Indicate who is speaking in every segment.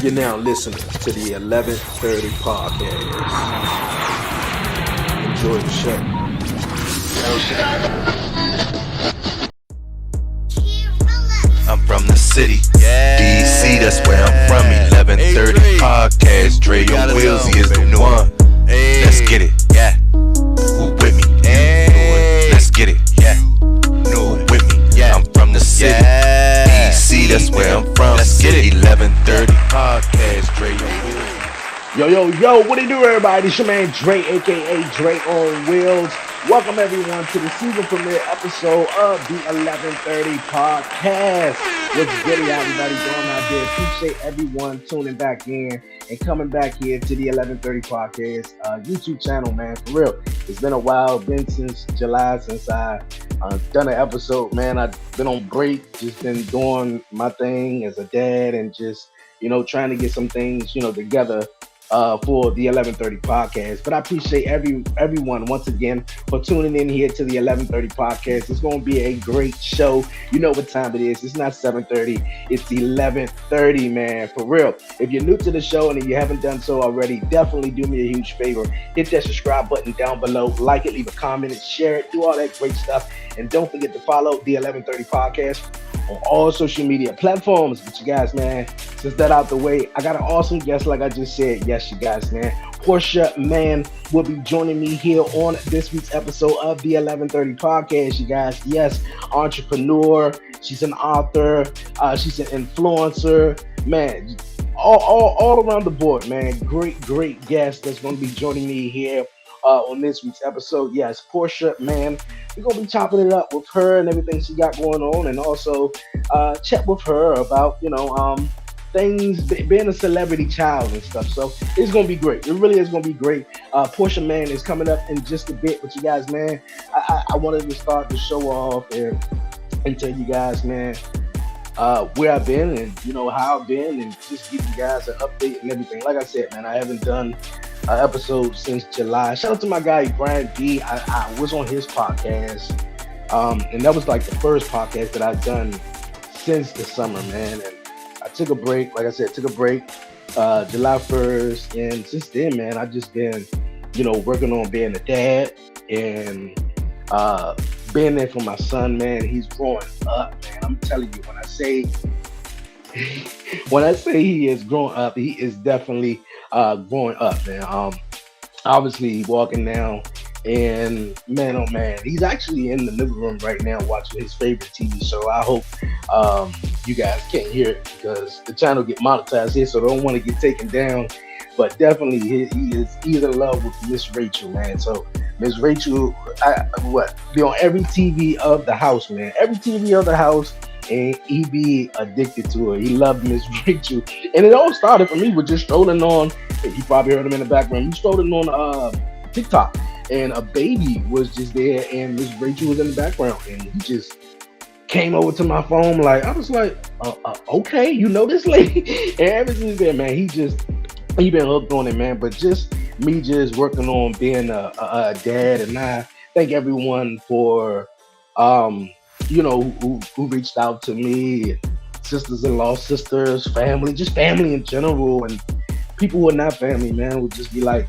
Speaker 1: You're now listening to the 11:30 podcast. Enjoy the show.
Speaker 2: I'm from the city, DC, that's where I'm from. 11:30 podcast, Dre on wheels, he is the one. Let's get it, yeah. Who with me? Let's get it, yeah. Who with me? I'm from the city, DC, that's where I'm from. Let's get it. 11:30 podcast, Dre on wheels.
Speaker 1: Yo, what do you do, everybody? It's your man Dre, aka Dre on Wheels. Welcome everyone to the season premiere episode of the 11:30 podcast. What's good, everybody doing out there? Appreciate everyone tuning back in and coming back here to the 11:30 podcast YouTube channel, man. For real, it's been a while. Been since July since I done an episode, man. I've been on break, just been doing my thing as a dad and just trying to get some things together for the 11:30 podcast. But I appreciate everyone once again for tuning in here to the 11:30 podcast. It's going to be a great show. You know what time it is. It's not 7:30. It's 11:30, man. For real. If you're new to the show and if you haven't done so already, definitely do me a huge favor. Hit that subscribe button down below. Like it, leave a comment, and share it. Do all that great stuff. And don't forget to follow the 11:30 podcast on all social media platforms. But you guys, man, since that out the way, I got an awesome guest, like I just said. Yes, you guys, man. Porcia Mann will be joining me here on this week's episode of the 11:30 podcast, you guys. Yes, entrepreneur. She's an author. She's an influencer. Man, all around the board, man. Great guest that's going to be joining me here on this week's episode. Yes, Porcia Mann. We're going to be chopping it up with her and everything she got going on, and also chat with her about, things, being a celebrity child and stuff. So it's going to be great. It really is going to be great. Porcia Mann is coming up in just a bit. But you guys, man, I wanted to start the show off and tell you guys, man, where I've been and, how I've been, and just give you guys an update and everything. Like I said, man, I haven't done an episode since July. Shout out to my guy, Brian B. I was on his podcast. And that was like the first podcast that I've done since the summer, man. And I took a break. Like I said, July 1st. And since then, man, I've just been, working on being a dad and being there for my son, man. He's growing up, man. I'm telling you, when I say he is growing up, he is definitely growing up, man. Obviously walking now, and man, oh man, he's actually in the living room right now watching his favorite TV show. I hope you guys can't hear it because the channel get monetized here, so don't want to get taken down. But definitely, he's in love with Miss Rachel, man. So Miss Rachel, be on every TV of the house, man. Every TV of the house, and he be addicted to her. He loved Miss Rachel, and it all started for me with just strolling on. You probably heard him in the background. He strolling on TikTok, and a baby was just there, and Miss Rachel was in the background, and he just came over to my phone. Like, I was like, okay, you know this lady, and ever since then, man, he been hooked on it, man. But just me just working on being a dad, and I thank everyone for who reached out to me, sisters-in-law, sisters, family, just family in general, and people who are not family, man, would just be like,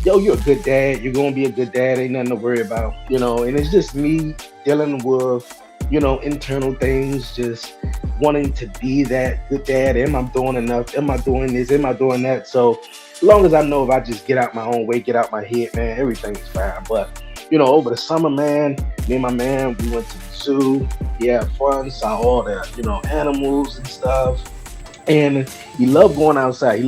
Speaker 1: yo, you're a good dad, you're gonna be a good dad, ain't nothing to worry about, and it's just me dealing with internal things, just wanting to be that good dad. Am I doing enough? Am I doing this? Am I doing that? So as long as I know if I just get out my own way, get out my head, man, everything's fine. But over the summer, man, me and my man, we went to the zoo. He had fun, saw all the animals and stuff. And he loved going outside.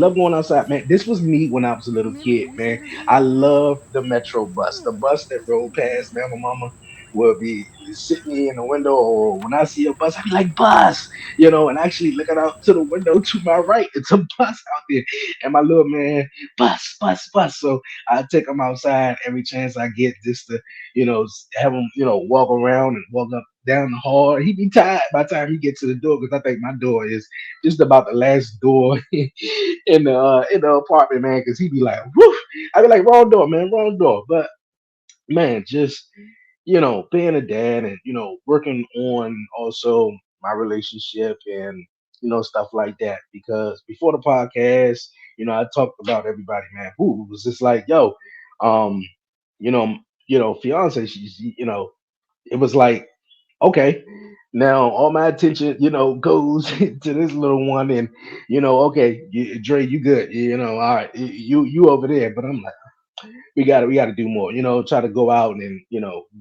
Speaker 1: Man. This was me when I was a little kid, man. I loved the Metro bus, the bus that rolled past, man. My mama would be sitting in the window, or when I see a bus, I'd be like, bus, and actually looking out to the window to my right, it's a bus out there. And my little man, bus. So I take him outside every chance I get, just to, have him, walk around and walk up down the hall. He'd be tired by the time he gets to the door, because I think my door is just about the last door in the apartment, man, because he'd be like, whoo. I'd be like, wrong door, man, wrong door. But man, just being a dad and working on also my relationship and stuff like that. Because before the podcast, I talked about everybody, man, who was just like, yo, um, you know, fiance, it was like, okay, now all my attention, goes to this little one, and okay, Dre, you good, all right, you over there, but I'm like, we got to do more, try to go out and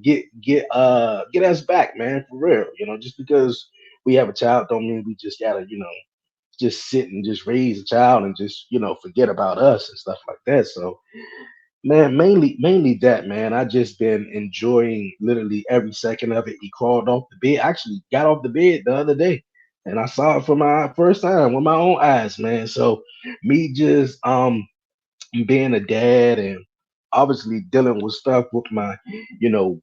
Speaker 1: get us back, man, for real, just because we have a child don't mean we just gotta just sit and just raise a child and just forget about us and stuff like that. So man, mainly that, man. I just been enjoying literally every second of it. He crawled off the bed. Actually got off the bed the other day. And I saw it for my first time with my own eyes, man. So me just being a dad and obviously dealing with stuff with my,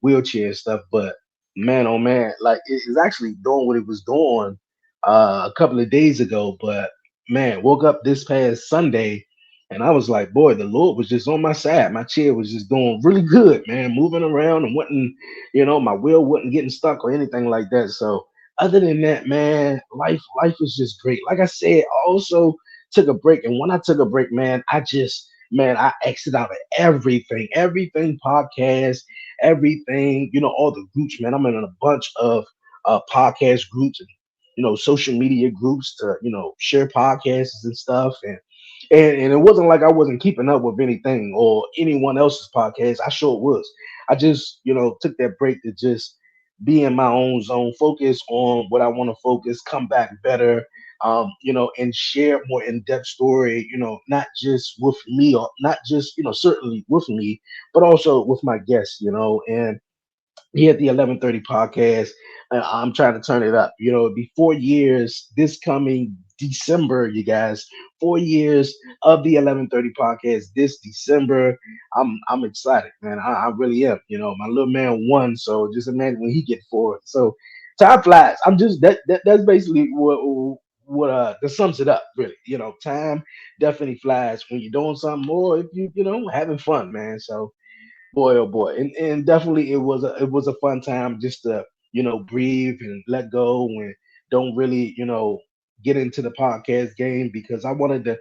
Speaker 1: wheelchair and stuff. But man, oh man, like it is actually doing what it was doing a couple of days ago. But man, woke up this past Sunday and I was like, boy, the Lord was just on my side. My chair was just doing really good, man, moving around and wasn't, my wheel wasn't getting stuck or anything like that. So other than that, man, life is just great. Like I said, I also took a break. And when I took a break, man, I exit out of everything podcast, everything, all the groups, man. I'm in a bunch of podcast groups and, social media groups to, share podcasts and stuff. And it wasn't like I wasn't keeping up with anything or anyone else's podcast. I sure was. I just, took that break to just be in my own zone, focus on what I want to focus, come back better, and share more in-depth story, not just with me or not just, certainly with me, but also with my guests, and here at the 11:30 podcast. I'm trying to turn it up. It'll be 4 years this coming December, you guys. 4 years of the 11:30 podcast this December. I'm excited, man. I really am. My little man won, so just imagine when he get four. So time flies. I'm just that's basically what that sums it up, really. Time definitely flies when you're doing something more if having fun, man. So boy, oh boy, and definitely it was a fun time just to breathe and let go and don't really get into the podcast game because I wanted to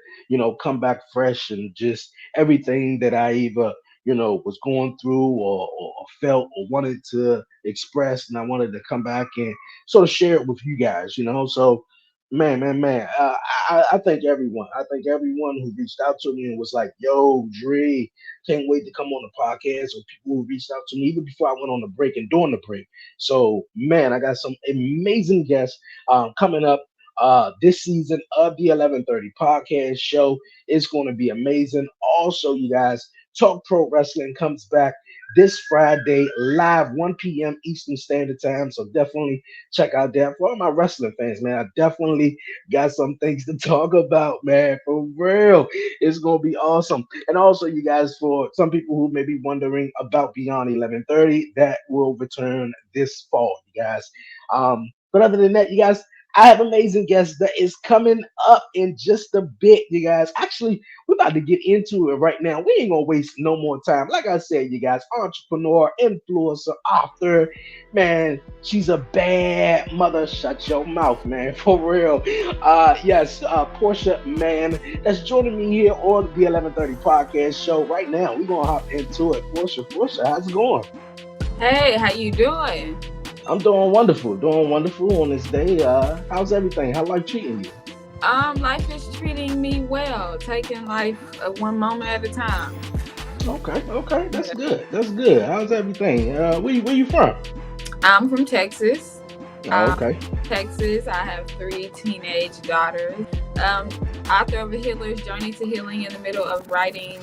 Speaker 1: come back fresh and just everything that I either was going through or felt or wanted to express, and I wanted to come back and sort of share it with you guys, so. Man, I thank everyone. I thank everyone who reached out to me and was like, "Yo, Dre, can't wait to come on the podcast," or people who reached out to me even before I went on the break and during the break. So, man, I got some amazing guests coming up this season of the 11:30 podcast show. It's going to be amazing. Also, you guys, Talk Pro Wrestling comes back this Friday live 1 p.m. Eastern Standard Time. So definitely check out that. For all my wrestling fans, man, I definitely got some things to talk about, man. For real. It's gonna be awesome. And also, you guys, for some people who may be wondering about Beyond 11:30, that will return this fall, you guys. But other than that, you guys, I have amazing guests that is coming up in just a bit, you guys. Actually, we're about to get into it right now. We ain't gonna waste no more time. Like I said, you guys, entrepreneur, influencer, author, man, she's a bad mother. Shut your mouth, man, for real. Yes, Portia Mann, that's joining me here on the 11:30 podcast show right now. We're gonna hop into it. Portia, how's it going?
Speaker 3: Hey, how you doing?
Speaker 1: I'm doing wonderful on this day. How's everything? How life treating you?
Speaker 3: Life is treating me well, taking life one moment at a time.
Speaker 1: Okay, that's
Speaker 3: Yeah.
Speaker 1: good. That's good. How's everything? Where you from?
Speaker 3: I'm from Texas.
Speaker 1: Oh,
Speaker 3: Um,
Speaker 1: okay.
Speaker 3: Texas. I have 3 teenage daughters. Um, Author of A Healer's Journey to Healing, in the middle of writing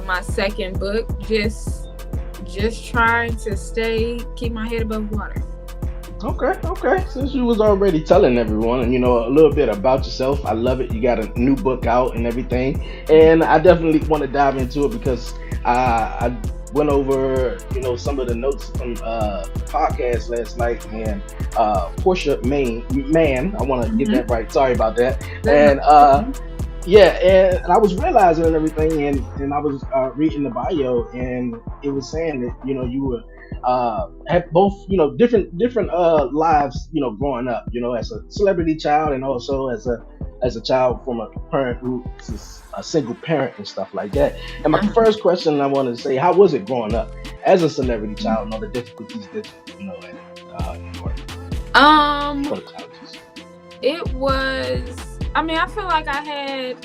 Speaker 3: my second book. Just trying to keep my head above water.
Speaker 1: Okay. Since you was already telling everyone, and a little bit about yourself, I love it. You got a new book out and everything, and I definitely want to dive into it because I went over, some of the notes from the podcast last night, and Portia man, I want to get
Speaker 3: Mm-hmm.
Speaker 1: that right. Sorry about that,
Speaker 3: Good.
Speaker 1: and Yeah, and I was realizing and everything, and I was reading the bio, and it was saying that you were had both different lives growing up, as a celebrity child and also as a child from a parent who is a single parent and stuff like that. And my
Speaker 3: Uh-huh.
Speaker 1: first question I wanted to say, how was it growing up as a celebrity child and all the difficulties that you
Speaker 3: Um,
Speaker 1: or challenges?
Speaker 3: it was. I mean, I feel like I had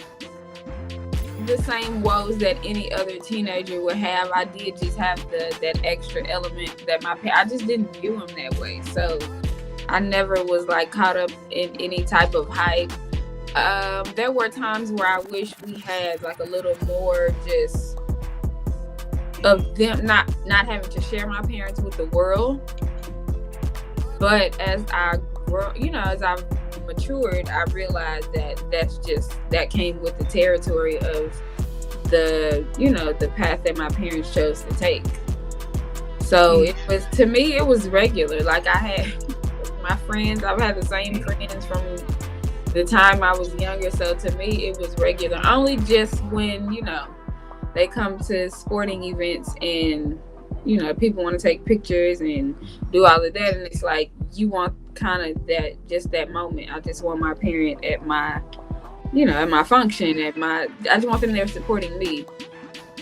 Speaker 3: the same woes that any other teenager would have. I did just have that extra element that I just didn't view him that way. So I never was like caught up in any type of hype. There were times where I wish we had like a little more just of them not having to share my parents with the world. But as I grow, as I've matured, I realized that that came with the territory of the path that my parents chose to take. So
Speaker 1: Mm.
Speaker 3: it was, to me, it was regular. Like I had my friends, I've had the same friends from the time I was younger. So to me, it was regular. Only just when, they come to sporting events and, people want to take pictures and do all of that. And it's like, you want kind of just that moment. I just want my parent at my, at my function, I just want them there supporting me.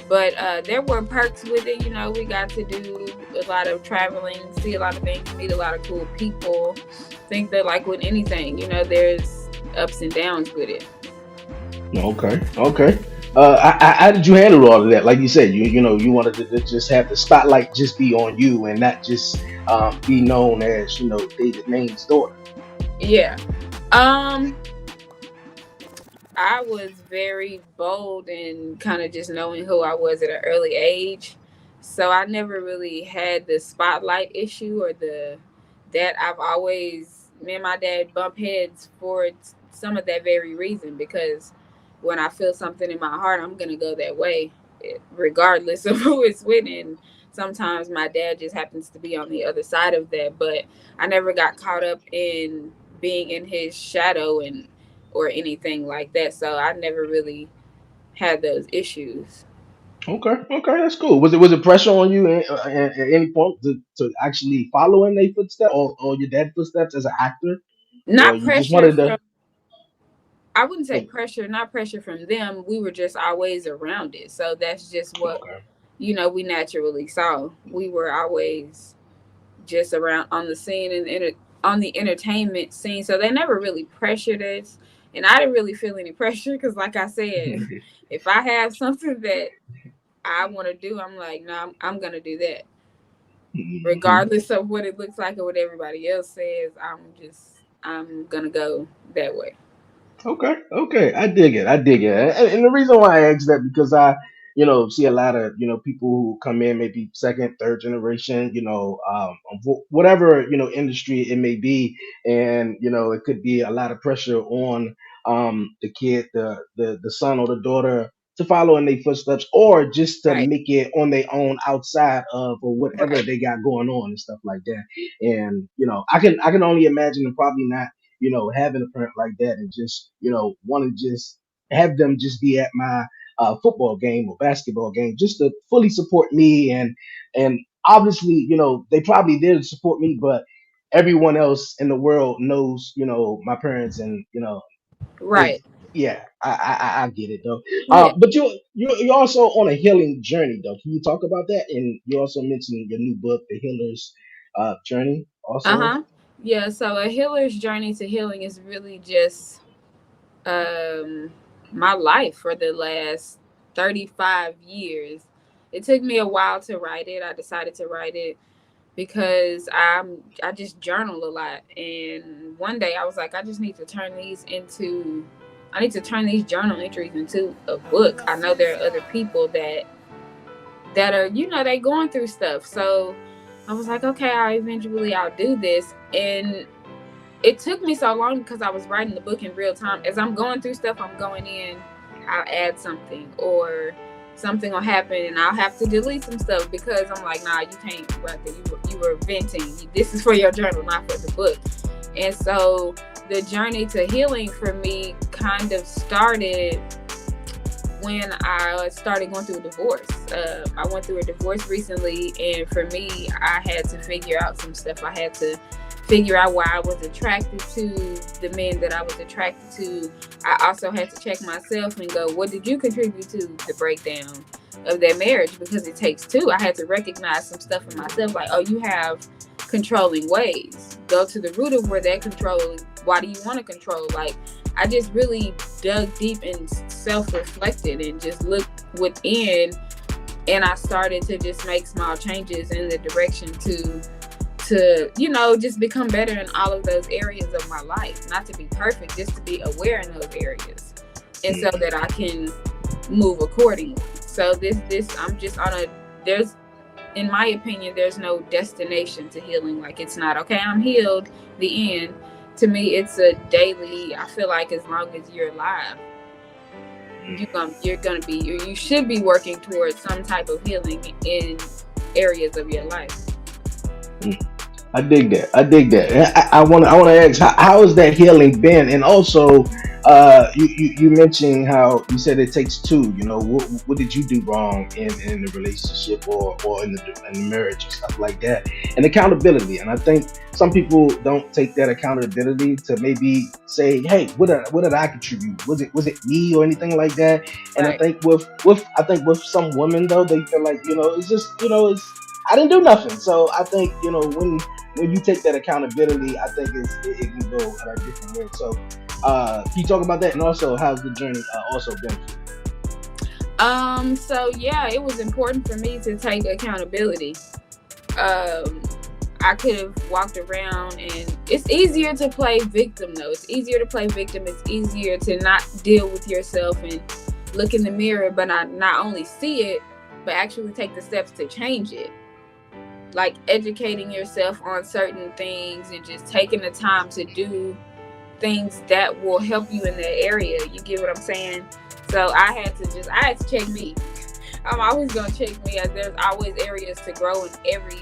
Speaker 3: But there were perks with it. We got to do a lot of traveling, see a lot of things, meet a lot of cool people. Think that like with anything, there's ups and downs with it.
Speaker 1: Okay, okay. How did you handle all of that? Like you said, you wanted to just have the spotlight just be on you and not just be known as David Maine's daughter.
Speaker 3: Yeah. Um, I was very bold and kind of just knowing who I was at an early age. So I never really had the spotlight issue or that I've always, me and my dad bump heads for some of that very reason, because when I feel something in my heart, I'm going to go that way, regardless of who it's with. And sometimes my dad just happens to be on the other side of that. But I never got caught up in being in his shadow and or anything like that. So I never really had those issues.
Speaker 1: Okay, okay, that's cool. Was it pressure on you at any point to actually follow in their footsteps or your dad's footsteps as an actor, or
Speaker 3: Not
Speaker 1: you just
Speaker 3: pressure
Speaker 1: wanted
Speaker 3: from,
Speaker 1: to?
Speaker 3: I wouldn't say
Speaker 1: Oh,
Speaker 3: pressure, not pressure from them. We were just always around it. So that's just what,
Speaker 1: okay.
Speaker 3: we naturally saw. We were always just around on the scene and on the entertainment scene. So they never really pressured us. And I didn't really feel any pressure because, like I said, if I have something that I want to do, I'm like, no, I'm going to do that.
Speaker 1: Mhm.
Speaker 3: Regardless of what it looks like or what everybody else says, I'm gonna go that way.
Speaker 1: Okay, okay, I dig it. I dig it. And the reason why I ask that because I, see a lot of people who come in maybe second, third generation, whatever industry it may be, and it could be a lot of pressure on the kid, the son or the daughter to follow in their footsteps, or just to
Speaker 3: Right,
Speaker 1: make it on their own outside of or whatever
Speaker 3: right,
Speaker 1: they got going on and stuff like that. And I can only imagine and probably not having a parent like that and just, want to just have them just be at my football game or basketball game just to fully support me and obviously, they probably did support me, but everyone else in the world knows, my parents and it,
Speaker 3: right.
Speaker 1: yeah, I get it though.
Speaker 3: Yeah.
Speaker 1: But you're also on a healing journey though. Can you talk about that? And you also mentioned your new book, The Healer's Journey,
Speaker 3: Uh
Speaker 1: also.
Speaker 3: huh. Yeah. So a healer's journey to healing is really just um my life for the last 35 years. It took me a while to write it. I decided to write it because I just journal a lot, and one day I was like, I just need to turn these into I need to turn these journal entries into a book. I know there are other people that are, they going through stuff. So I was like, okay, I'll do this. And it took me so long because I was writing the book in real time. As I'm going through stuff, I'm going in, I'll add something, or something will happen and I'll have to delete some stuff because I'm like, nah, you can't write that. You were venting. This is for your journal, not for the book. And so the journey to healing for me kind of started when I started going through a divorce. I went through a divorce recently, and for me, I had to figure out some stuff. I had to figure out why I was attracted to the men that I was attracted to. I also had to check myself and go, what did you contribute to the breakdown of that marriage? Because it takes two. I had to recognize some stuff in myself, like, oh, you have controlling ways. Go to the root of where that control. Why do you want to control? Like, I just really dug deep and self-reflected and just looked within, and I started to just make small changes in the direction to just become better in all of those areas of my life. Not to be perfect, just to be aware in those areas, and so that I can move accordingly. So this I'm just on a there's in my opinion, there's no destination to healing. Like, it's not, okay, I'm healed, the end. To me, it's a daily, I feel like as long as you're alive, you should be working towards some type of healing in areas of your life.
Speaker 1: I dig that. I dig that. And I want to ask, how has that healing been? And also, you mentioned how you said it takes two. What did you do wrong in the relationship or in the marriage and stuff like that? And accountability. And I think some people don't take that accountability to maybe say, hey, what did I contribute? Was it me or anything like that? And I
Speaker 3: Right.
Speaker 1: think with some women though, they feel like it's just it's I didn't do nothing. So I think when you take that accountability, I think it can go a different way. So, can you talk about that, and also how's the journey also been?
Speaker 3: So yeah, it was important for me to take accountability. Um, I could have walked around, and it's easier to play victim though. It's easier to play victim. It's easier to not deal with yourself and look in the mirror, but not only see it, but actually take the steps to change it. Like educating yourself on certain things and just taking the time to do things that will help you in that area. You get what I'm saying? So I had to check me. I'm always gonna check me, as there's always areas to grow in every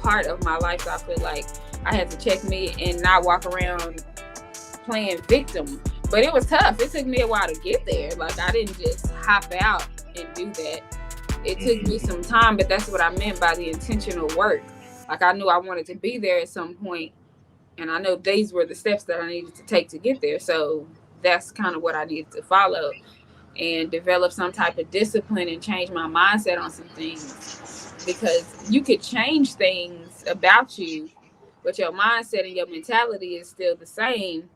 Speaker 3: part of my life. So I feel like I had to check me and not walk around playing victim. But it was tough. It took me a while to get there. Like, I didn't just hop out and do that. It took me some time, but that's what I meant by the intentional work. Like, I knew I wanted to be there at some point, and I know these were the steps that I needed to take to get there. So that's kind of what I needed to follow and develop some type of discipline and change my mindset on some things. Because you could change things about you, but your mindset and your mentality is still the same.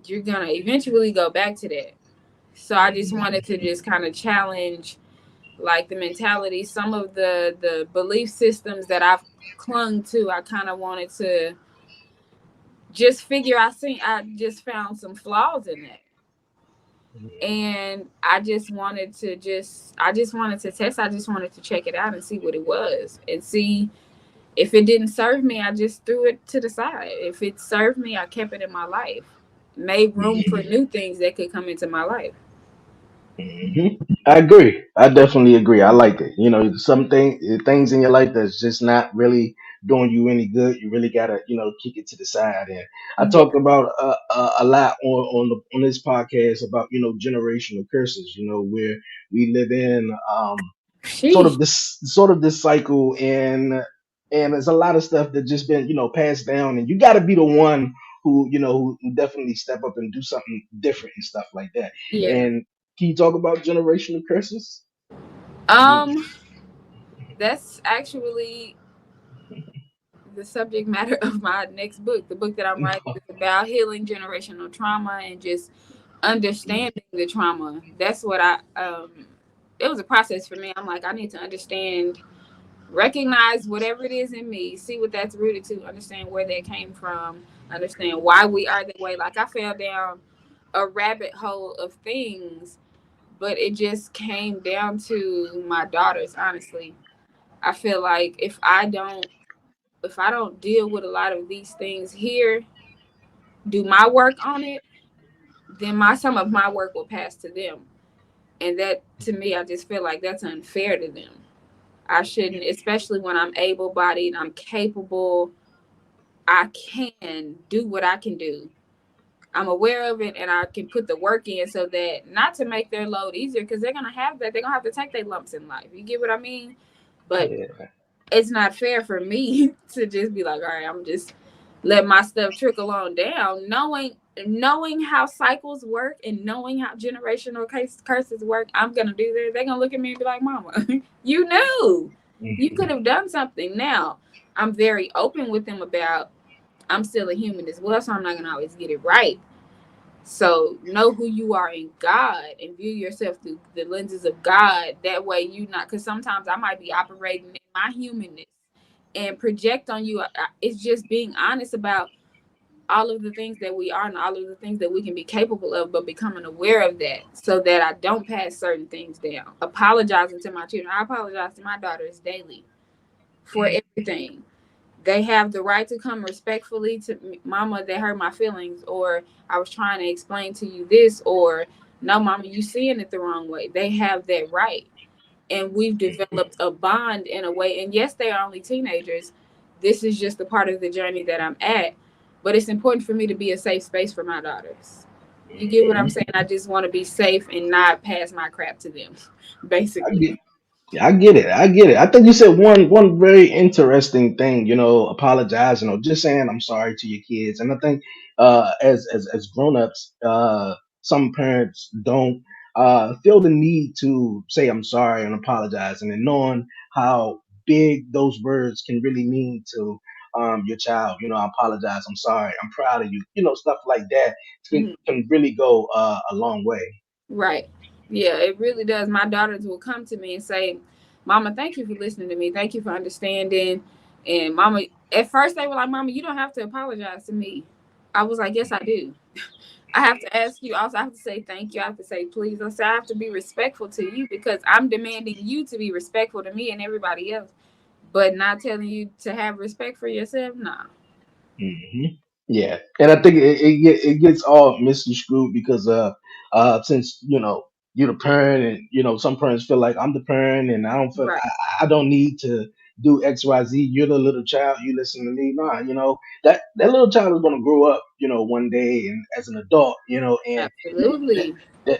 Speaker 3: You're going to eventually go back to that. So I just wanted to just kind of challenge, like, the mentality, some of the belief systems that I've clung to. I kind of wanted to just I just found some flaws in that. And I just wanted to test. I just wanted to check it out and see what it was, and see if it didn't serve me. I just threw it to the side. If it served me, I kept it in my life, made room for new things that could come into my life.
Speaker 1: I agree. I definitely agree. I like it. Things in your life that's just not really doing you any good. You really gotta, kick it to the side. And I
Speaker 3: Yeah.
Speaker 1: talked about a lot on this podcast about generational curses. Where we live in
Speaker 3: Sheesh.
Speaker 1: sort of this cycle, and there's a lot of stuff that just been passed down, and you got to be the one who definitely step up and do something different and stuff like that.
Speaker 3: Yeah.
Speaker 1: And can you talk about generational curses?
Speaker 3: Um, that's actually the subject matter of my next book. The book that I'm writing is about healing generational trauma and just understanding the trauma. That's what it was a process for me. I'm like, I need to understand, recognize whatever it is in me, see what that's rooted to, understand where that came from, understand why we are that way. Like, I fell down a rabbit hole of things, but it just came down to my daughters, honestly. I feel like if I don't deal with a lot of these things here, do my work on it, then some of my work will pass to them. And that, to me, I just feel like that's unfair to them. I shouldn't, especially when I'm able bodied, I'm capable, I can do what I can do. I'm aware of it and I can put the work in so that not to make their load easier because they're gonna have that. They're gonna have to take their lumps in life. You get what I mean? But
Speaker 1: Yeah.
Speaker 3: it's not fair for me to just be like, all right, I'm just let my stuff trickle on down, knowing how cycles work and knowing how generational curses work. I'm gonna do that. They're gonna look at me and be like, Mama, you knew you could have done something. Now I'm very open with them about I'm still a human as well, so I'm not gonna always get it right. So know who you are in God and view yourself through the lenses of God. That way you not, because sometimes I might be operating in my humanness and project on you. It's just being honest about all of the things that we are and all of the things that we can be capable of, but becoming aware of that so that I don't pass certain things down. Apologizing to my children. I apologize to my daughters daily for everything. They have the right to come respectfully to me, Mama, that hurt my feelings, or I was trying to explain to you this, or no, Mama, you seeing it the wrong way. They have that right. And we've developed a bond in a way. And yes, they are only teenagers. This is just a part of the journey that I'm at. But it's important for me to be a safe space for my daughters. You get what I'm saying? I just want to be safe and not pass my crap to them,
Speaker 1: I
Speaker 3: basically.
Speaker 1: get Yeah, I get it. I get it. I think you said one very interesting thing. Apologizing or just saying I'm sorry to your kids. And I think as grown ups, some parents don't feel the need to say I'm sorry and apologize, and then knowing how big those words can really mean to your child. I apologize. I'm sorry. I'm proud of you. Stuff like that
Speaker 3: Mhm.
Speaker 1: can really go a long way.
Speaker 3: Right. Yeah, it really does. My daughters will come to me and say, Mama, thank you for listening to me. Thank you for understanding. And Mama, at first they were like, Mama, you don't have to apologize to me. I was like, yes, I do. I have to ask you. Also, I have to say thank you. I have to say please. I say I have to be respectful to you because I'm demanding you to be respectful to me and everybody else, but not telling you to have respect for yourself. Nah.
Speaker 1: hmm Yeah, and I think it gets all misconstrued because since you're the parent, and some parents feel like I'm the parent and
Speaker 3: Right.
Speaker 1: I don't need to do X Y Z. You're the little child, you listen to me. Nah, that little child is gonna grow up, one day and as an adult, and that
Speaker 3: Absolutely.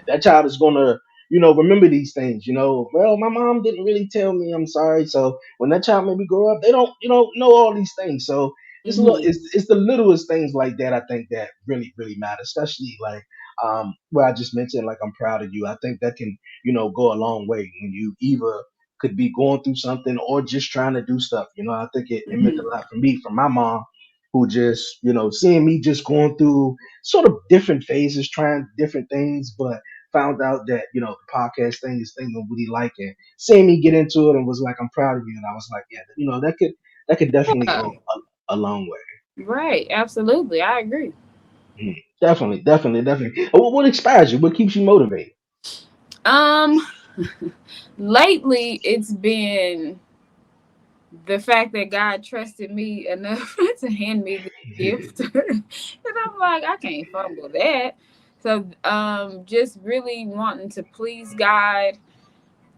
Speaker 1: that child is gonna remember these things. Well, my mom didn't really tell me I'm sorry, so when that child maybe grow up, they don't know all these things. So
Speaker 3: Hmm.
Speaker 1: it's the littlest things like that I think that really matter, especially like where I just mentioned like I'm proud of you. I think that can go a long way when you either could be going through something or just trying to do stuff. I think it meant
Speaker 3: Hmm.
Speaker 1: a lot for me, from my mom, who just seeing me just going through sort of different phases, trying different things, but found out that the podcast thing is thing I really like, and seeing me get into it and was like I'm proud of you, and I was like, yeah, that could definitely
Speaker 3: Yeah.
Speaker 1: go a long way.
Speaker 3: Right. Absolutely. I agree.
Speaker 1: Definitely. What inspires you? What keeps you motivated?
Speaker 3: Um, lately it's been the fact that God trusted me enough to hand me this gift. And I'm like, I can't fumble that. So just really wanting to please God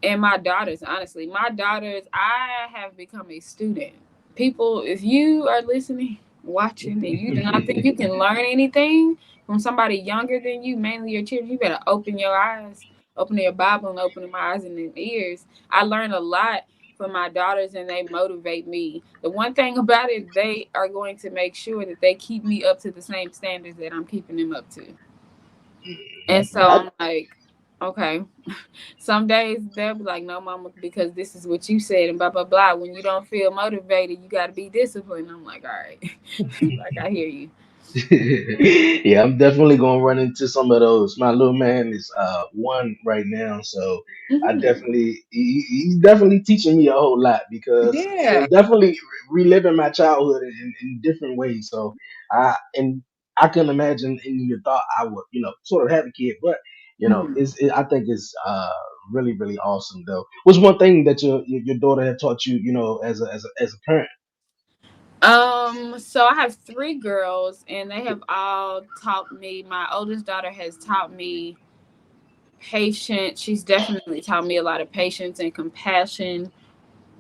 Speaker 3: and my daughters, honestly. My daughters, I have become a student. People, if you are listening, watching, and you do not think you can learn anything from somebody younger than you, mainly your children, you better open your eyes, open your Bible, and open my eyes and their ears. I learn a lot from my daughters, and they motivate me. The one thing about it, they are going to make sure that they keep me up to the same standards that I'm keeping them up to. And so
Speaker 1: I,
Speaker 3: I'm like, okay. Some days they'll be like, no, mama, because this is what you said, and blah, blah, blah. When you don't feel motivated, you got to be disciplined. I'm like, all right. Like, I hear you.
Speaker 1: yeah, I'm definitely gonna run into some of those. My little man is one right now, so I
Speaker 3: Hmm.
Speaker 1: definitely he's definitely teaching me a whole lot because
Speaker 3: Yeah.
Speaker 1: it's definitely reliving my childhood in different ways. So I can imagine in your thought I would sort of have a kid, but
Speaker 3: Mhm.
Speaker 1: I think it's really awesome though. What's one thing that your daughter had taught you, as a parent?
Speaker 3: So I have three girls, and they have all taught me. My oldest daughter has taught me patience. She's definitely taught me a lot of patience and compassion.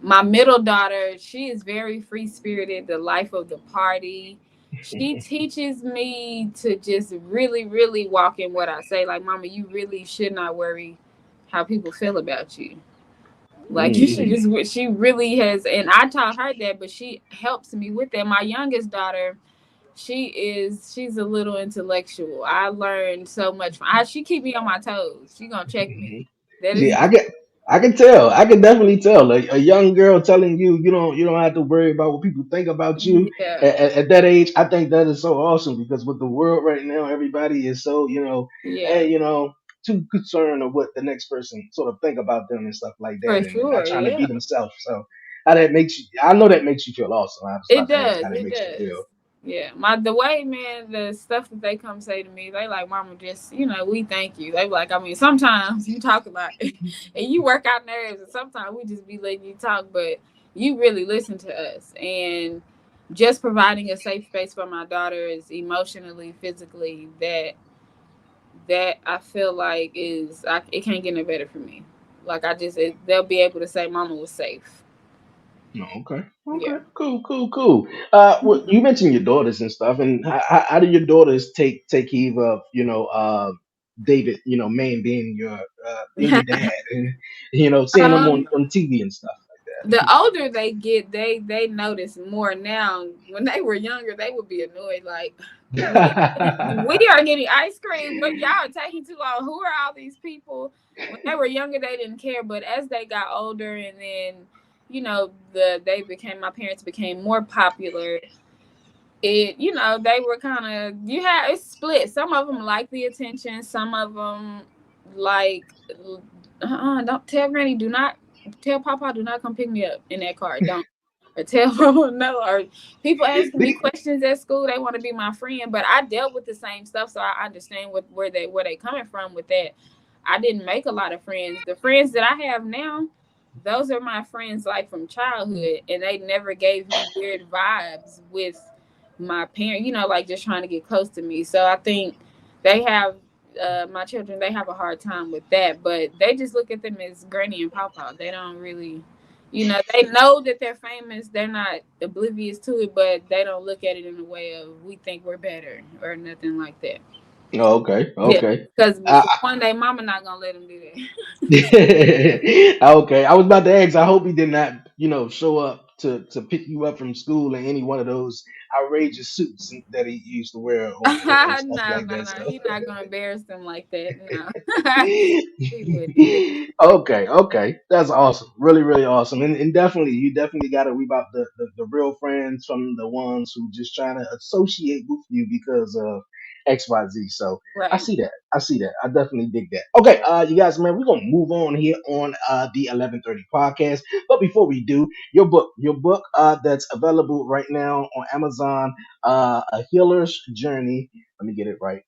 Speaker 3: My middle daughter, she is very free spirited, the life of the party. she teaches me to just really, really walk in what I say. Like, Mama, you really should not worry how people feel about you. Like, you should just, she really has, and I taught her that, but she helps me with that. My youngest daughter, she's a little intellectual. I learned so much from she keep me on my toes. She gonna check me. That is
Speaker 1: Yeah, I can tell. I can definitely tell. A young girl telling you you don't have to worry about what people think about you
Speaker 3: yeah,
Speaker 1: at that age. I think that is so awesome because with the world right now, everybody is so
Speaker 3: yeah,
Speaker 1: too concerned of what the next person sort of think about them and stuff like that,
Speaker 3: for
Speaker 1: and not
Speaker 3: sure.
Speaker 1: trying to
Speaker 3: Yeah.
Speaker 1: be themselves. So how that makes you? I know that makes you feel awesome. I was
Speaker 3: It
Speaker 1: about to ask
Speaker 3: does.
Speaker 1: how that
Speaker 3: It
Speaker 1: makes you feel.
Speaker 3: does. Yeah. The way, man, the stuff that they come say to me, they like, Mama, just, we thank you. They like, I mean, sometimes you talk about it and you work out nerves, and sometimes we just be letting you talk, but you really listen to us. And just providing a safe space for my daughters emotionally, physically, that I feel like it can't get no better for me. Like, they'll be able to say Mama was safe.
Speaker 1: No, okay,
Speaker 3: Yeah.
Speaker 1: okay, cool. You mentioned your daughters and stuff, and how do your daughters take heed of David, Main being your dad, and seeing him
Speaker 3: um
Speaker 1: on TV and stuff
Speaker 3: the
Speaker 1: like
Speaker 3: older they get, they notice more now. When they were younger, they would be annoyed. Like, we
Speaker 1: that.
Speaker 3: are getting ice cream, but y'all are taking too long. Who are all these people? When they were younger, they didn't care. But as they got older, and then my parents became more popular. They were kind of it's split. Some of them like the attention. Some of them like, don't tell Granny, do not tell Papa, do not come pick me up in that car. Don't. Or tell Papa no. Or people asking me questions at school, they want to be my friend, but I dealt with the same stuff, so I understand where they coming from with that. I didn't make a lot of friends. The friends that I have now, those are my friends like from childhood, and they never gave me weird vibes with my parent, like just trying to get close to me. So I think they have my children, they have a hard time with that, but they just look at them as Granny and Papa. They don't really, they know that they're famous. They're not oblivious to it, but they don't look at it in a way of we think we're better or nothing like that.
Speaker 1: Oh, okay,
Speaker 3: Yeah,
Speaker 1: okay.
Speaker 3: because
Speaker 1: Uh,
Speaker 3: one day Mama not gonna let them do that.
Speaker 1: okay, I was about to ask. I hope he did not, show up to pick you up from school in any one of those outrageous suits that he used to wear and stuff
Speaker 3: No,
Speaker 1: like
Speaker 3: no,
Speaker 1: that.
Speaker 3: no.
Speaker 1: So.
Speaker 3: He's not gonna embarrass them like that. No, he wouldn't.
Speaker 1: Okay, that's awesome. Really, really awesome. And definitely, you definitely got to weed out the real friends from the ones who just trying to associate with you because of XYZ. So I
Speaker 3: Right.
Speaker 1: see that. I see that. I definitely dig that. Okay, you guys, man, we're gonna move on here on the 11:30 podcast. But before we do, your book that's available right now on Amazon, A Healer's Journey. Let me get it right.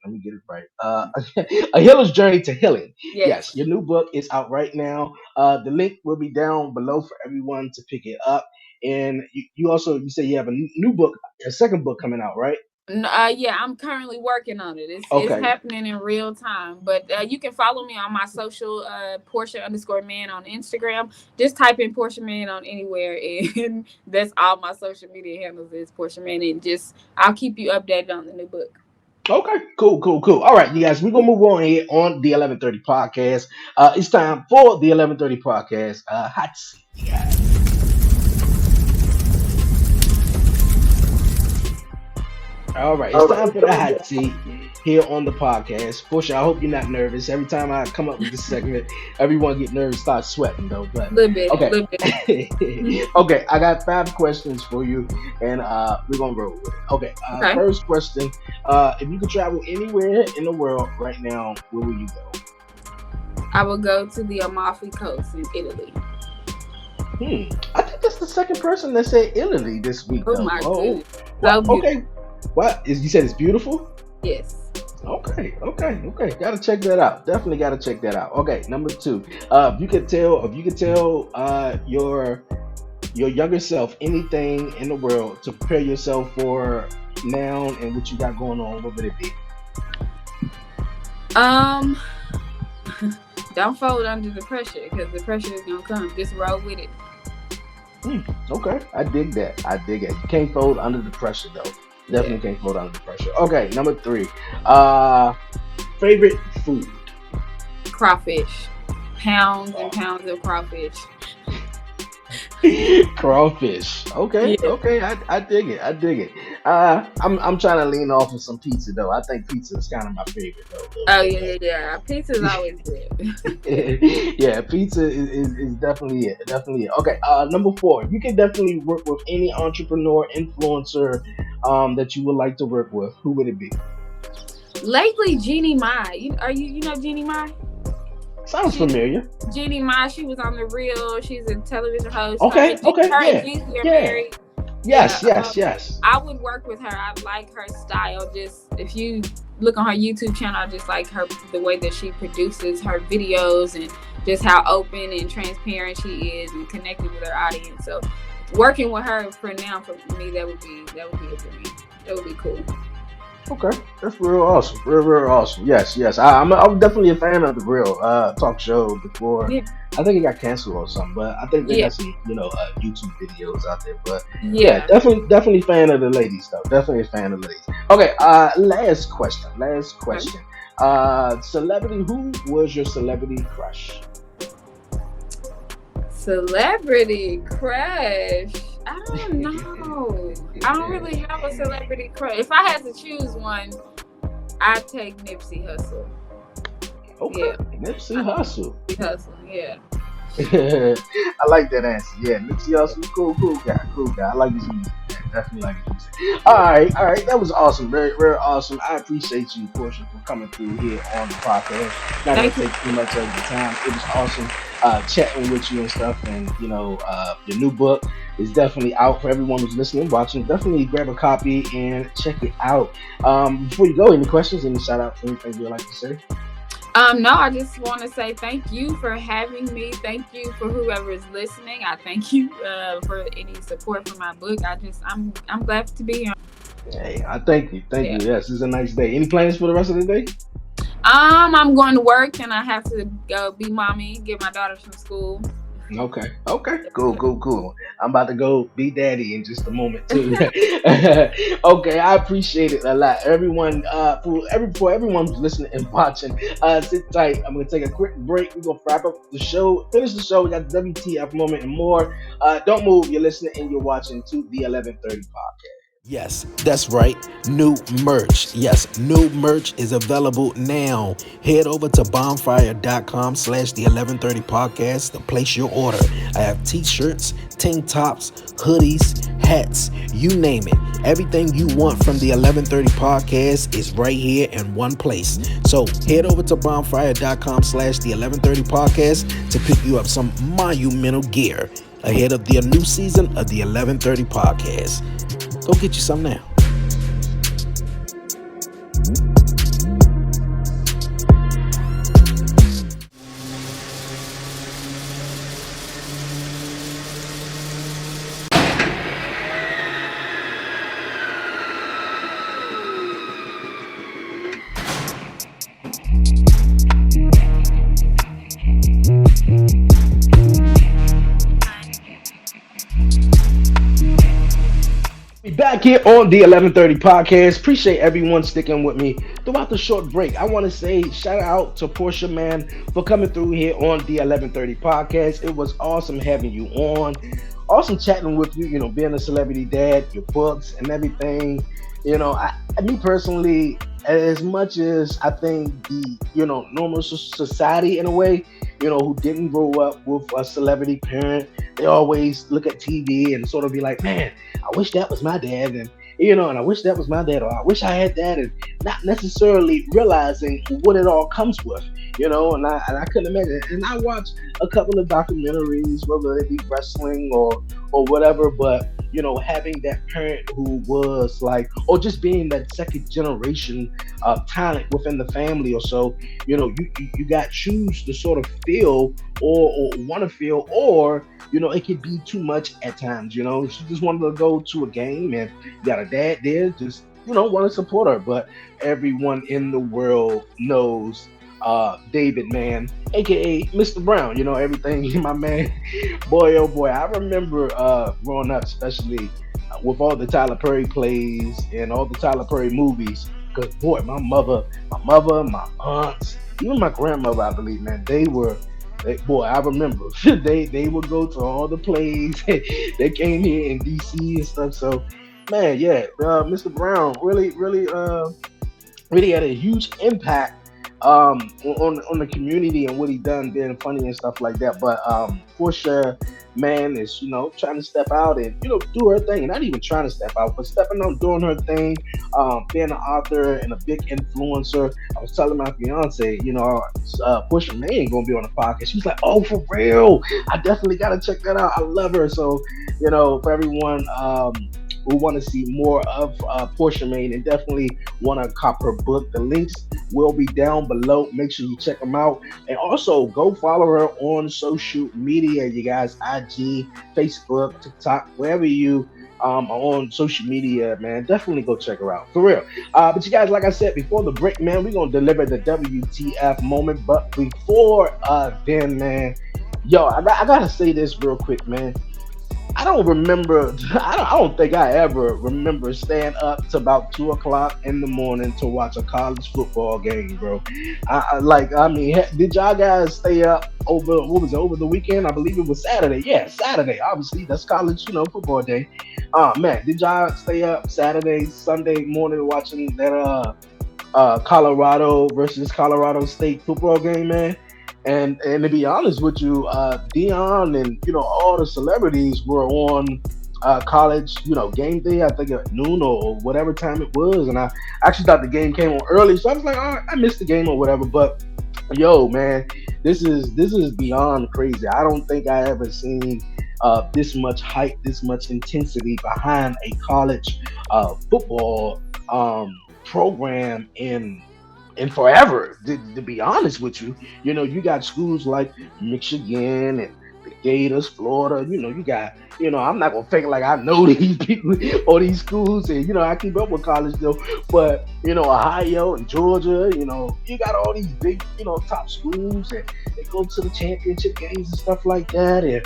Speaker 1: A Healer's Journey to Healing. Yes,
Speaker 3: Yes.
Speaker 1: your new book is out right now. The link will be down below for everyone to pick it up. And you say you have a new book, a second book coming out, right?
Speaker 3: Yeah, I'm currently working on it. It's
Speaker 1: Okay.
Speaker 3: happening in real time. But you can follow me on my social Portia_Man on Instagram. Just type in Portia Man on anywhere, and that's all my social media handles is Portia Man. And just I'll keep you updated on the new book.
Speaker 1: Okay, cool. All right, you guys, we're gonna move on here on the 11:30 podcast. It's time for the 11:30 podcast. Hot seat. All right, it's time for the hot seat here on the podcast. Portia, I hope you're not nervous. Every time I come up with this segment, everyone get nervous, start sweating though. But
Speaker 3: A little bit, a
Speaker 1: okay,
Speaker 3: little bit.
Speaker 1: okay, I got 5 questions for you, and we're gonna roll with it. Okay,
Speaker 3: Okay.
Speaker 1: first question: if you could travel anywhere in the world right now, where will you go?
Speaker 3: I will go to the Amalfi Coast in Italy.
Speaker 1: I think that's the second person that said Italy this week,
Speaker 3: Oh
Speaker 1: though.
Speaker 3: my
Speaker 1: Oh,
Speaker 3: goodness. So
Speaker 1: what?
Speaker 3: beautiful.
Speaker 1: Okay, what? You said it's beautiful?
Speaker 3: Yes.
Speaker 1: Okay. Gotta check that out. Definitely gotta check that out. Okay, number two. If you could tell your younger self anything in the world to prepare yourself for now and what you got going on, what would it be?
Speaker 3: Um, don't fold under the pressure because the pressure is gonna come. Just roll with it.
Speaker 1: Okay, I dig that. You can't fold under the pressure though.
Speaker 3: Yeah.
Speaker 1: Definitely can't fold under pressure. Okay, number 3. Favorite food.
Speaker 3: Crawfish. Pounds and
Speaker 1: Oh.
Speaker 3: pounds of crawfish.
Speaker 1: Crawfish. Okay,
Speaker 3: Yeah.
Speaker 1: okay. I dig it. I dig it. I'm trying to lean off of some pizza though. I think pizza is kind of my favorite though. A little
Speaker 3: Oh
Speaker 1: bit,
Speaker 3: yeah, yeah, yeah. Pizza's always good.
Speaker 1: yeah, pizza is definitely it. Definitely it. Okay, number 4. You can definitely work with any entrepreneur, influencer, that you would like to work with. Who would it be?
Speaker 3: Lately, Jeannie Mai. You know Jeannie Mai?
Speaker 1: Sounds
Speaker 3: She
Speaker 1: familiar.
Speaker 3: Jeannie Mai. She was on The Real. She's a television host.
Speaker 1: Okay, okay,
Speaker 3: Her and
Speaker 1: yeah,
Speaker 3: Jeezy are
Speaker 1: yeah.
Speaker 3: married.
Speaker 1: Yes,
Speaker 3: Yeah.
Speaker 1: yes, yes.
Speaker 3: I would work with her. I like her style. Just if you look on her YouTube channel, I just like the way that she produces her videos and just how open and transparent she is and connected with her audience. So working with her for now, for me, that would be it for me. That would be cool.
Speaker 1: Okay, that's real awesome. Real awesome. Yes, yes. I'm definitely a fan of the Real talk show before.
Speaker 3: Yeah.
Speaker 1: I think it got canceled or something, but I think they
Speaker 3: Yeah.
Speaker 1: got some, YouTube videos out there. But
Speaker 3: Yeah.
Speaker 1: definitely fan of the ladies though. Definitely a fan of the ladies. Okay, last question. Celebrity, who was your celebrity crush?
Speaker 3: Celebrity crush. I don't know. I don't really have a celebrity crush. If I had to choose one, I'd take Nipsey Hussle.
Speaker 1: Okay,
Speaker 3: Yeah.
Speaker 1: Nipsey Hussle.
Speaker 3: Yeah.
Speaker 1: I like that answer. Yeah, Nipsey Hussle, cool guy. I like his music. Definitely like his music. All right. That was awesome. Very, very awesome. I appreciate you, Portia, for coming through here on the podcast. Not gonna
Speaker 3: Thank you.
Speaker 1: take too much of your time. It was awesome chatting with you and stuff. And your new book is definitely out for everyone who's listening, watching. Definitely grab a copy and check it out. Before you go, any questions? Any shout out? Anything you'd like to say?
Speaker 3: No, I just want to say thank you for having me. Thank you for whoever is listening. I thank you for any support for my book. I'm glad to be here.
Speaker 1: Hey, I thank you. Yes, it's a nice day. Any plans for the rest of the day?
Speaker 3: I'm going to work and I have to go be mommy, get my daughters from school.
Speaker 1: Okay. Cool. I'm about to go be daddy in just a moment too. Okay, I appreciate it a lot. Everyone, for everyone who's listening and watching, sit tight. I'm gonna take a quick break. We're gonna wrap up the show, finish the show. We got the WTF moment and more. Don't move. You're listening and you're watching to the 1130 podcast.
Speaker 4: Yes, that's right. New merch. Yes, new merch is available now. Head over to bonfire.com/the 1130 podcast to place your order. I have t-shirts, tank tops, hoodies, hats, you name it. Everything you want from the 1130 podcast is right here in one place. So head over to bonfire.com/the 1130 podcast to pick you up some monumental gear ahead of the new season of the 1130 podcast. Go get you some now.
Speaker 1: Back here on the 1130 podcast. Appreciate everyone sticking with me throughout the short break. I want to say shout out to Porcia Mann for coming through here on the 1130 podcast. It was awesome having you on. Awesome chatting with you, being a celebrity dad, your books and everything. Me personally, as much as I think the, normal society in a way, who didn't grow up with a celebrity parent, they always look at TV and sort of be like, man, I wish that was my dad. And I wish that was my dad, or I wish I had that, and not necessarily realizing what it all comes with, and I couldn't imagine. And I watched a couple of documentaries, whether it be wrestling or whatever, but having that parent who was like, or just being that second generation talent within the family or so, you got shoes to sort of feel or want to feel, or it could be too much at times. She just wanted to go to a game and you got a dad there, just want to support her. But everyone in the world knows David, man, aka Mr. Brown, everything. My man, boy, oh boy, I remember growing up, especially with all the Tyler Perry plays and all the Tyler Perry movies. Cause boy, my aunts, even my grandmother, I believe, man, boy, I remember they would go to all the plays. They came here in DC and stuff. So, man, yeah, Mr. Brown really had a huge impact on the community and what he done being funny and stuff like that. But Portia Mann is, trying to step out and, do her thing. And not even trying to step out, but stepping out, doing her thing, being an author and a big influencer. I was telling my fiance, Portia Mann gonna be on the podcast. She's like, oh, for real? I definitely gotta check that out. I love her. So, for everyone who want to see more of Portia Mann and definitely want to cop her book, the links will be down below. Make sure you check them out. And also go follow her on social media, you guys, IG, Facebook, TikTok, wherever you are on social media, man. Definitely go check her out. For real. But you guys, like I said, before the break, man, we're going to deliver the WTF moment. But before then, man, yo, I got to say this real quick, man. I don't remember. I don't think I ever remember staying up to about 2 o'clock in the morning to watch a college football game, bro. Did y'all guys stay up over what was it over the weekend? I believe it was Saturday. Yeah, Saturday. Obviously, that's college, football day. Man, did y'all stay up Saturday, Sunday morning watching that Colorado versus Colorado State football game, man? And to be honest with you, Dion and all the celebrities were on college, game day. I think at noon or whatever time it was, and I actually thought the game came on early, so I was like, oh, I missed the game or whatever. But yo, man, this is beyond crazy. I don't think I ever seen this much hype, this much intensity behind a college football program in forever. To be honest with you, you got schools like Michigan and the Gators, Florida. You got, I'm not gonna fake it like I know these people or these schools, and I keep up with college though. But Ohio and Georgia, you got all these big, top schools, and they go to the championship games and stuff like that. And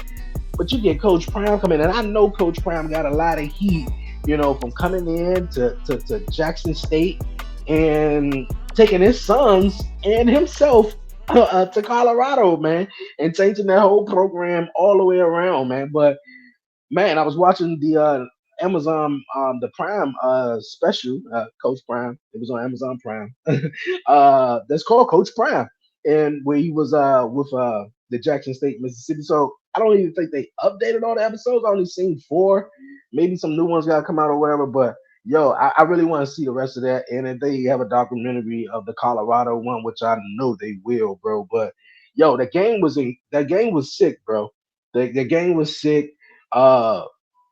Speaker 1: but you get Coach Prime coming, and I know Coach Prime got a lot of heat, from coming in to Jackson State and taking his sons and himself to Colorado, man, and changing that whole program all the way around, man. But man, I was watching the Amazon the Prime special, Coach Prime. It was on Amazon Prime. That's called Coach Prime, and where he was with the Jackson State, Mississippi. So I don't even think they updated all the episodes. I only seen 4. Maybe some new ones got to come out or whatever. But yo, I really want to see the rest of that. And if they have a documentary of the Colorado one, which I know they will, bro. But yo, that game was sick, bro. The game was sick. Uh,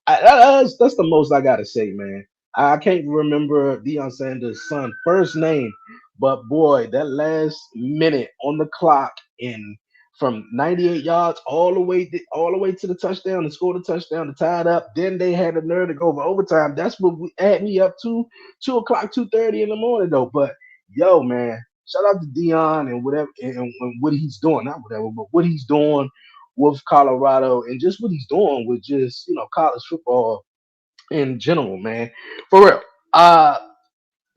Speaker 1: that's the most I gotta say, man. I can't remember Deion Sanders' son first name, but boy, that last minute on the clock in from 98 yards all the way to the touchdown and scored a touchdown to tie it up. Then they had the nerve to go over overtime. That's what had me up to 2 o'clock, 2:30 in the morning though. But yo, man, shout out to Dion and whatever and what he's doing, not whatever, but what he's doing with Colorado and just what he's doing with just college football in general, man. For real.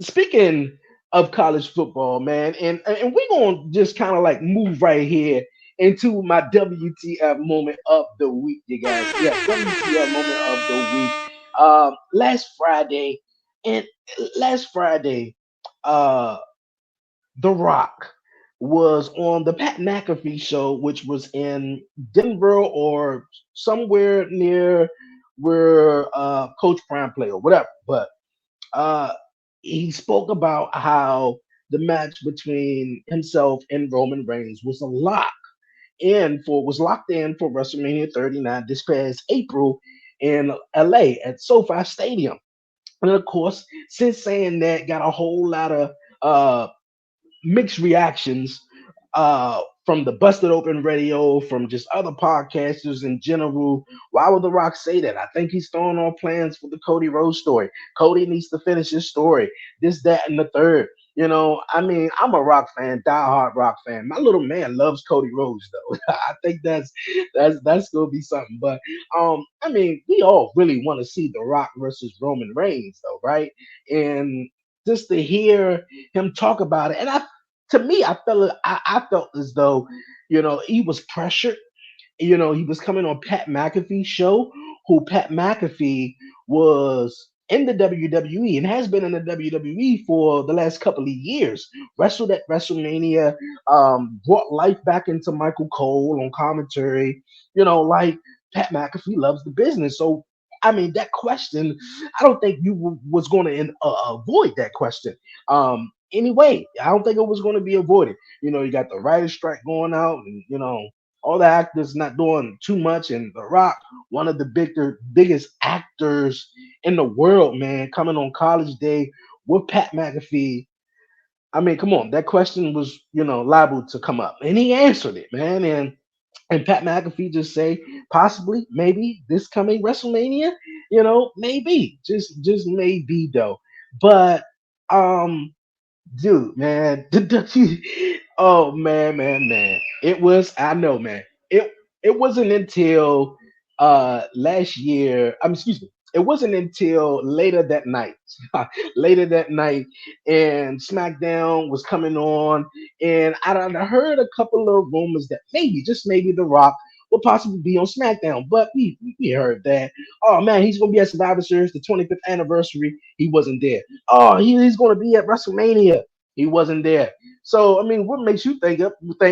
Speaker 1: Speaking of college football, man, and we're gonna just kind of like move right here into my WTF moment of the week, you guys. Yeah, WTF moment of the week. Last Friday, and last Friday, uh, The Rock was on the Pat McAfee show, which was in Denver or somewhere near where Coach Prime play or whatever. But uh, he spoke about how the match between himself and Roman Reigns was locked in for WrestleMania 39 this past April in LA at SoFi Stadium. And of course, since saying that, got a whole lot of uh mixed reactions from the Busted Open Radio, from just other podcasters in general. Why would The Rock say that? I think he's throwing on plans for the Cody Rhodes story. Cody needs to finish his story. This, that, and the third. I mean, I'm a rock fan, diehard rock fan. My little man loves Cody Rhodes, though. I think that's gonna be something. But I mean, we all really want to see The Rock versus Roman Reigns, though, right? And just to hear him talk about it, and to me, I felt as though, he was pressured. He was coming on Pat McAfee's show, who Pat McAfee was in the WWE and has been in the WWE for the last couple of years. Wrestled at WrestleMania, brought life back into Michael Cole on commentary. Like Pat McAfee loves the business. So, I mean, that question, I don't think you was going to avoid that question. Anyway, I don't think it was going to be avoided. You got the writer's strike going out, and all the actors not doing too much, and The Rock, one of the biggest actors in the world, man, coming on College Day with Pat McAfee. I mean, come on, that question was, liable to come up, and he answered it, man, and Pat McAfee just say possibly, maybe this coming WrestleMania, maybe, just maybe though, but dude, man. Oh man. It was, I know, man. It wasn't until last year. Excuse me. It wasn't until later that night. Later that night, and SmackDown was coming on, and I heard a couple of rumors that maybe, just maybe, The Rock will possibly be on SmackDown. But we heard that. Oh man, he's gonna be at Survivor Series, the 25th anniversary. He wasn't there. Oh, he's gonna be at WrestleMania. He wasn't there. So I mean, what makes you think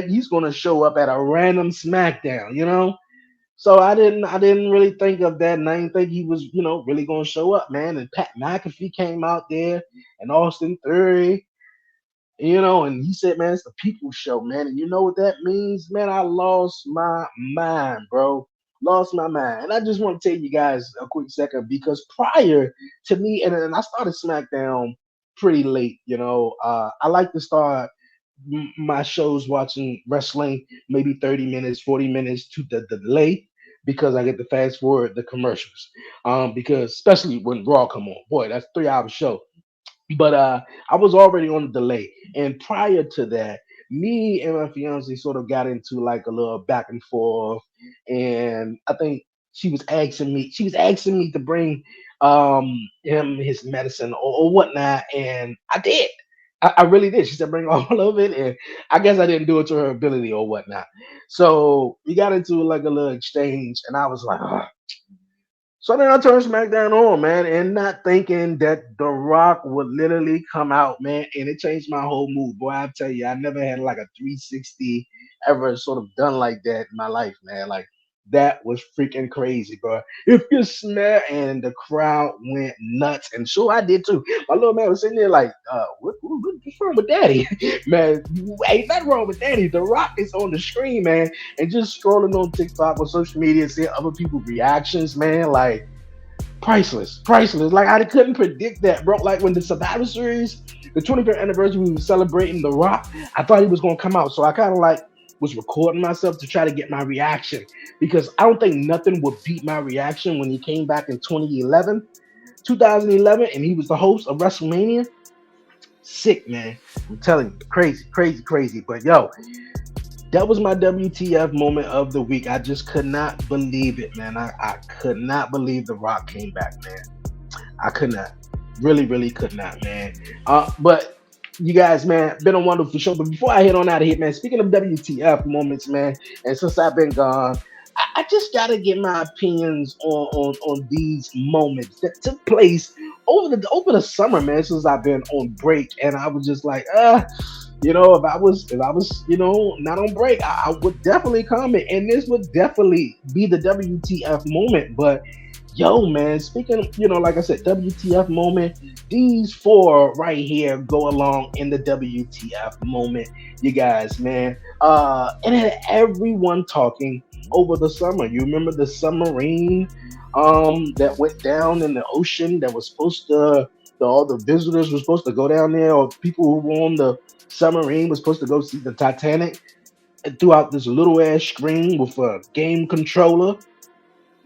Speaker 1: he's gonna show up at a random SmackDown? So I didn't really think of that, and I didn't think he was, really gonna show up, man. And Pat McAfee came out there, and Austin Theory, and he said, man, it's the people show, man. And you know what that means, man? I lost my mind, bro. Lost my mind. And I just want to tell you guys a quick second, because prior to me, and I started SmackDown pretty late, I like to start my shows watching wrestling maybe 30 minutes, 40 minutes to the delay, because I get to fast forward the commercials. Because especially when Raw come on, boy, that's 3 hour show. But I was already on the delay, and prior to that, me and my fiance sort of got into like a little back and forth, and I think she was asking me to bring him his medicine or whatnot, and I did. I really did. She said bring all of it, and I guess I didn't do it to her ability or whatnot. So we got into like a little exchange, and I was like, "Ugh." So then I turned SmackDown on, man, and not thinking that The Rock would literally come out, man, and it changed my whole mood. Boy, I tell you, I never had like a 360 ever sort of done like that in my life, man. Like that was freaking crazy, bro. If you smell, and the crowd went nuts, and sure I did too. My little man was sitting there like, what's wrong with Daddy? Man, ain't nothing wrong with Daddy. The Rock is on the screen, man, and just scrolling on TikTok or social media, seeing other people's reactions, man, like priceless. Like I couldn't predict that, bro. Like when the Survivor Series, the 25th anniversary, we were celebrating The Rock. I thought he was gonna come out, so I kind of like was recording myself to try to get my reaction, because I don't think nothing would beat my reaction when he came back in 2011, and he was the host of WrestleMania. Sick, man. I'm telling you, crazy. But yo, that was my WTF moment of the week. I just could not believe it, man. I could not believe The Rock came back, man. I could not. Really could not, man. But you guys, man, been a wonderful show. But before I head on out of here, man, speaking of WTF moments, man, and since I've been gone, I just gotta get my opinions on these moments that took place over the summer, man, since I've been on break. And I was just like, if I was, not on break, I would definitely comment, and this would definitely be the WTF moment. But yo, man, speaking, like I said, WTF moment, these four right here go along in the WTF moment, you guys, man. And had everyone talking over the summer. You remember the submarine that went down in the ocean, that was supposed to, all the visitors were supposed to go down there, or people who were on the submarine was supposed to go see the Titanic, and threw out this little ass screen with a game controller.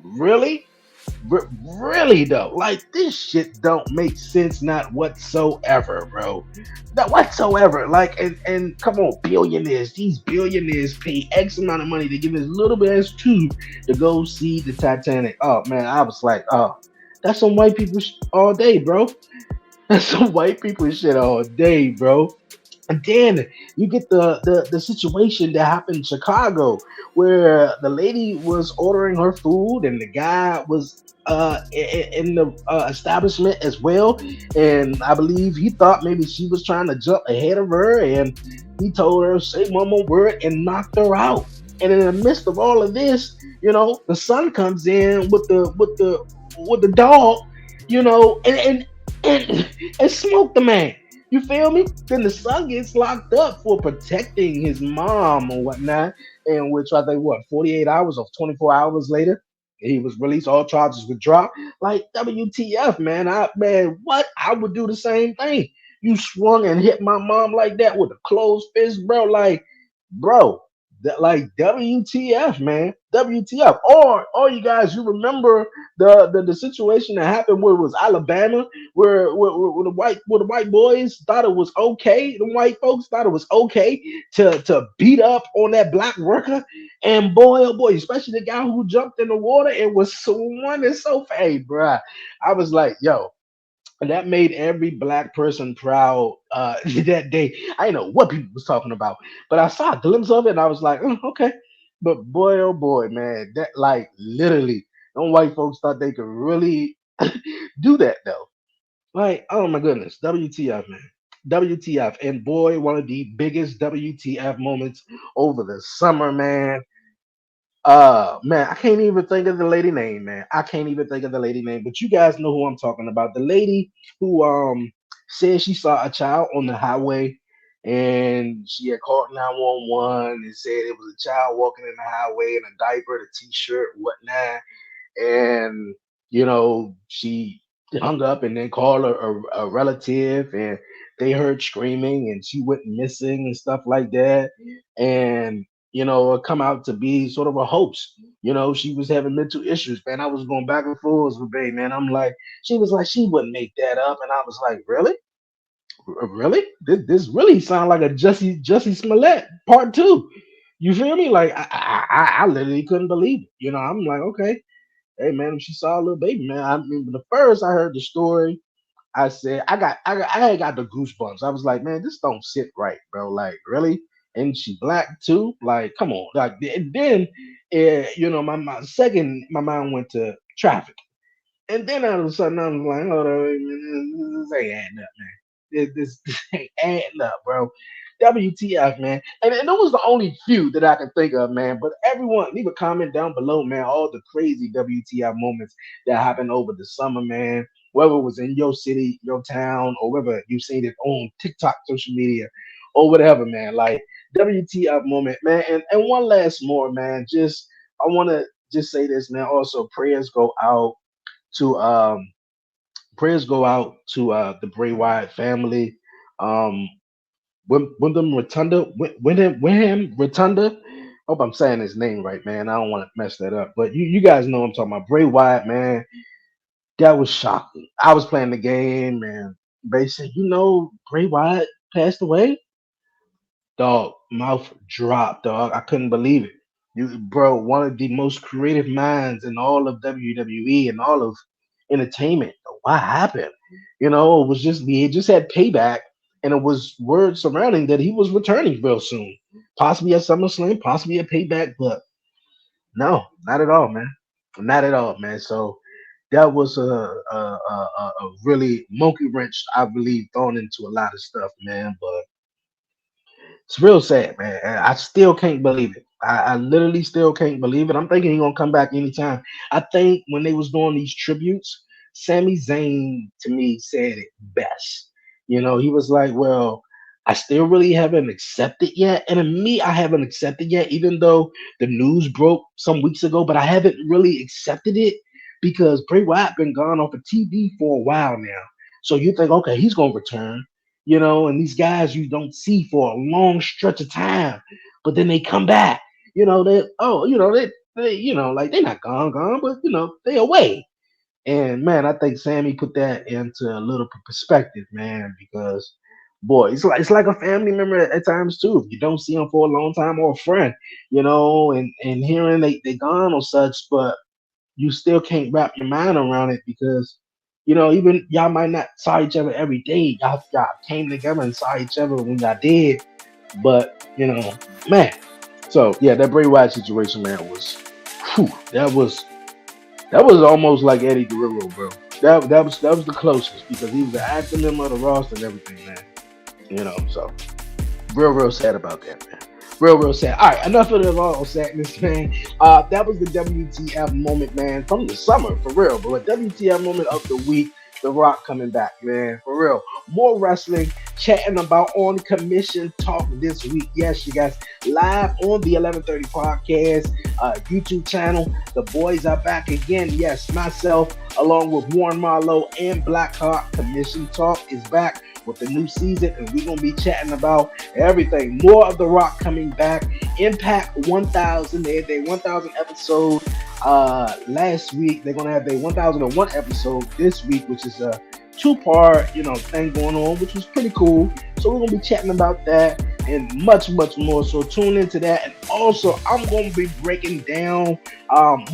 Speaker 1: Really? Really though, like this shit don't make sense, not whatsoever, bro. Not whatsoever. Like, and come on, billionaires. These billionaires pay X amount of money to give this little bit ass tube to go see the Titanic. Oh man, I was like, oh, that's some white people all day, bro. That's some white people shit all day, bro. And then you get the situation that happened in Chicago where the lady was ordering her food and the guy was in the establishment as well. And I believe he thought maybe she was trying to jump ahead of her and he told her, say one more word and knocked her out. And in the midst of all of this, the son comes in with the dog, and and smoke the man. You feel me? Then the son gets locked up for protecting his mom or whatnot, and which I think 48 hours or 24 hours later, he was released. All charges were dropped. Like WTF, man? What? I would do the same thing. You swung and hit my mom like that with a closed fist, bro. Like, bro, that like WTF, man. WTF. Or you guys, you remember the situation that happened where it was Alabama, where the white boys thought it was okay, the white folks thought it was okay to beat up on that black worker, and boy oh boy, especially the guy who jumped in the water and was swimming so fast, hey, bruh. I was like, yo, and that made every black person proud that day. I didn't know what people was talking about, but I saw a glimpse of it and I was like, okay. But boy, oh boy, man, that like literally, them white folks thought they could really do that though. Like, oh my goodness, WTF, man. WTF. And boy, one of the biggest WTF moments over the summer, man. Man, I can't even think of the lady name, man. I can't even think of the lady name, but you guys know who I'm talking about. The lady who said she saw a child on the highway and she had called 911 and said it was a child walking in the highway in a diaper, a t-shirt, whatnot, and she hung up and then called a relative and they heard screaming and she went missing and stuff like that, and it come out to be sort of a hoax. She was having mental issues, man. I was going back and forth with Bay, man. I'm like, she was like, she wouldn't make that up, and I was like, really? Really? This really sound like a Jussie Smollett part two. You feel me? Like I literally couldn't believe it. I'm like, okay, hey man, if she saw a little baby, man. I mean, the first I heard the story, I said I had got the goosebumps. I was like, man, this don't sit right, bro. Like, really? And she black too? Like, come on. Like, and then, my mind went to traffic. And then all of a sudden, I was like, hold on, wait a minute, this ain't adding up, man. This ain't adding up, bro. WTF, man. And that was the only few that I can think of, man. But everyone, leave a comment down below, man. All the crazy WTF moments that happened over the summer, man. Whether it was in your city, your town, or whether you've seen it on TikTok, social media, or whatever, man. Like, WTF moment, man. And one last more, man. I want to just say this, man. Also, to prayers go out to the Bray Wyatt family. Um, Wyndham Rotunda, Wyndham Rotunda. Hope I'm saying his name right, man. I don't want to mess that up, but you guys know I'm talking about. Bray Wyatt, man. That was shocking. I was playing the game, and they said, Bray Wyatt passed away. Dog, mouth dropped, dog. I couldn't believe it. Bro, one of the most creative minds in all of WWE and all of entertainment. What happened? It was just he just had payback, and it was word surrounding that he was returning real soon, possibly at SummerSlam, possibly at Payback, but no, not at all, man. Not at all, man. So that was a really monkey wrench, I believe, thrown into a lot of stuff, man. But it's real sad, man. And I still can't believe it. I literally still can't believe it. I'm thinking he's gonna come back anytime. I think when they was doing these tributes, Sami Zayn to me said it best. He was like, "Well, I still really haven't accepted yet." And to me, I haven't accepted yet, even though the news broke some weeks ago. But I haven't really accepted it because Bray Wyatt been gone off of TV for a while now. So you think, okay, he's gonna return, and these guys you don't see for a long stretch of time, but then they come back. They like they're not gone, but they away. And man, I think Sammy put that into a little perspective, man, because boy, it's like a family member at times too. If you don't see them for a long time or a friend, and hearing they gone or such, but you still can't wrap your mind around it because even y'all might not saw each other every day. Y'all came together and saw each other when y'all did, but man. So yeah, that Bray Wyatt situation, man, whew, that was almost like Eddie Guerrero, bro. That was the closest because he was an active member of the roster and everything, man. So real sad about that, man. Real sad. All right, enough of the all sadness, man. That was the WTF moment, man, from the summer, for real. But WTF moment of the week, The Rock coming back, man, for real. More wrestling, chatting about on commission talk this week. Yes, you guys, live on the 1130 podcast YouTube channel. The boys are back again. Yes, myself, along with Warren Marlowe and Blackhawk, commission talk is back with the new season, and we're gonna be chatting about everything. More of The Rock coming back. Impact 1000, they had their 1000 episode last week. They're gonna have their 1001 episode this week, which is a two-part thing going on, which was pretty cool. So we're gonna be chatting about that and much more, so tune into that. And also I'm gonna be breaking down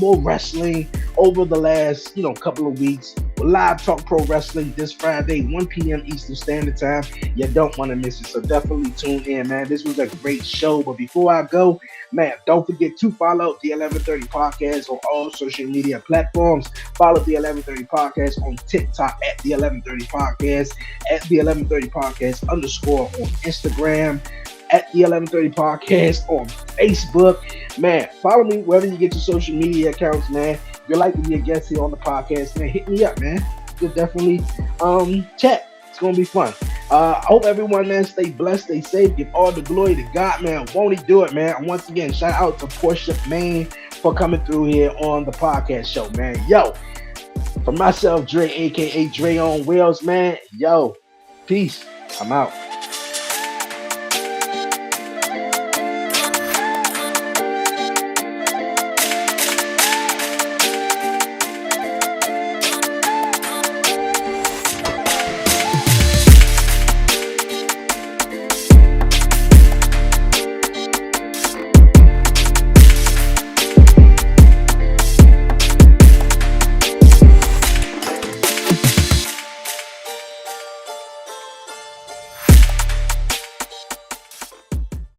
Speaker 1: more wrestling over the last couple of weeks. Live Talk Pro Wrestling this Friday, 1 p.m. Eastern Standard Time. You don't want to miss it, so definitely tune in, man. This was a great show. But before I go, man, don't forget to follow the 1130 Podcast on all social media platforms. Follow the 1130 Podcast on TikTok at the 1130 Podcast, at the 1130 Podcast _ on Instagram, at the 1130 Podcast on Facebook. Man, follow me wherever you get your social media accounts, man. If you'd like to be a guest here on the podcast, man, hit me up, man. You'll definitely chat. It's gonna be fun. I hope everyone, man, stay blessed, stay safe, give all the glory to God, man. Won't he do it, man? And once again, shout out to Porcia Mann for coming through here on the podcast show, man. Yo, for myself, Dre, aka Dre on Wheels, man. Yo, peace. I'm out.